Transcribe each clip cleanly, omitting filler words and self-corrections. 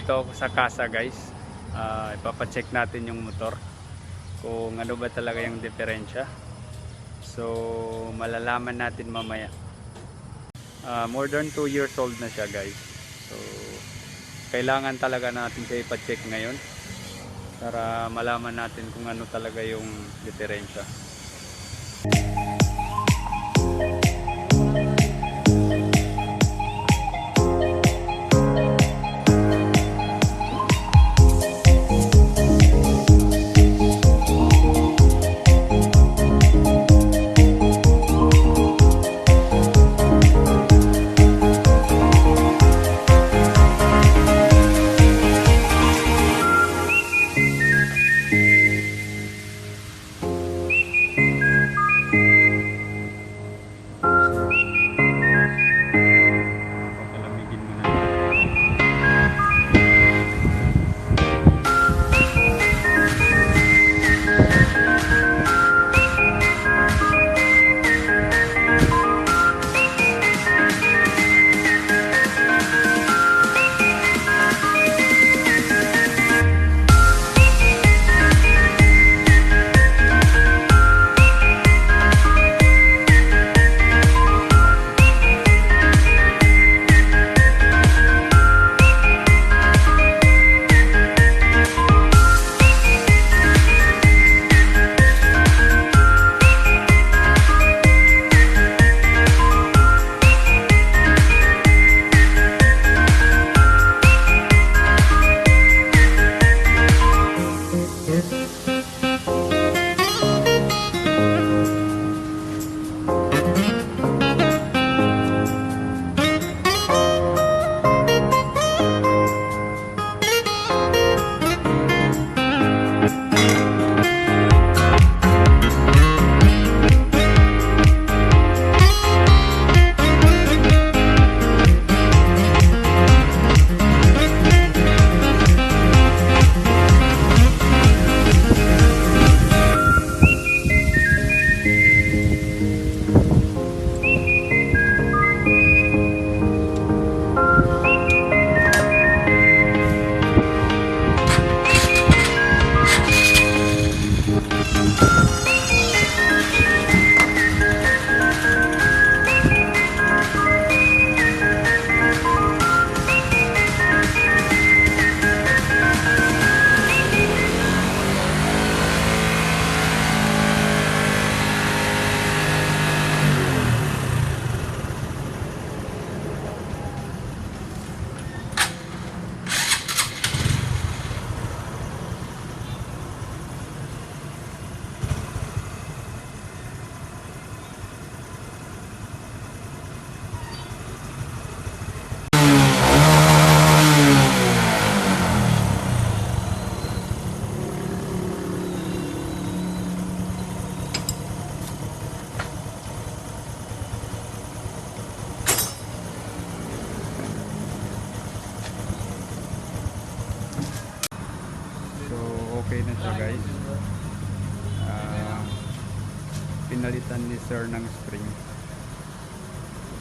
nandito ako sa casa guys. Ipapacheck natin yung motor kung ano ba talaga yung diferensya. So malalaman natin mamaya. More than 2 years old na siya guys. So kailangan talaga natin siya ipacheck ngayon para malaman natin kung ano talaga yung diferensya. Okay na siya guys. Pinalitan ni sir ng spring.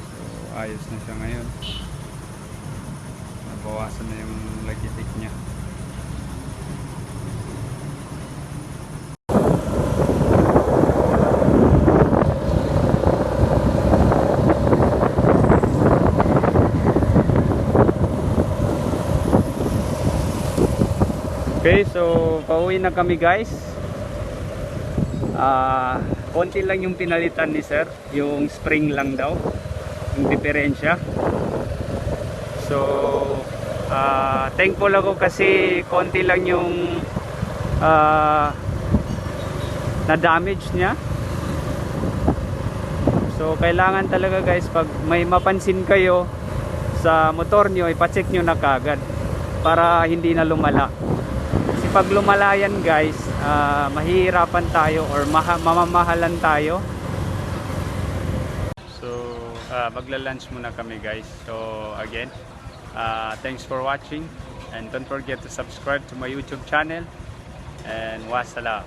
So ayos na siya ngayon. Nabawasan na yung lagitik niya. Okay, so pauwi na kami guys. Konti lang yung pinalitan ni sir, yung spring lang daw, yung diferensya. So thankful ako kasi konti lang yung na-damage niya. So kailangan talaga guys, pag may mapansin kayo sa motor nyo, ipacheck nyo na kagad para hindi na lumala. Pag lumala yan guys, mahihirapan tayo or mamamahalan tayo. So magla-lunch muna kami guys. So again, thanks for watching and don't forget to subscribe to my YouTube channel and wassalam.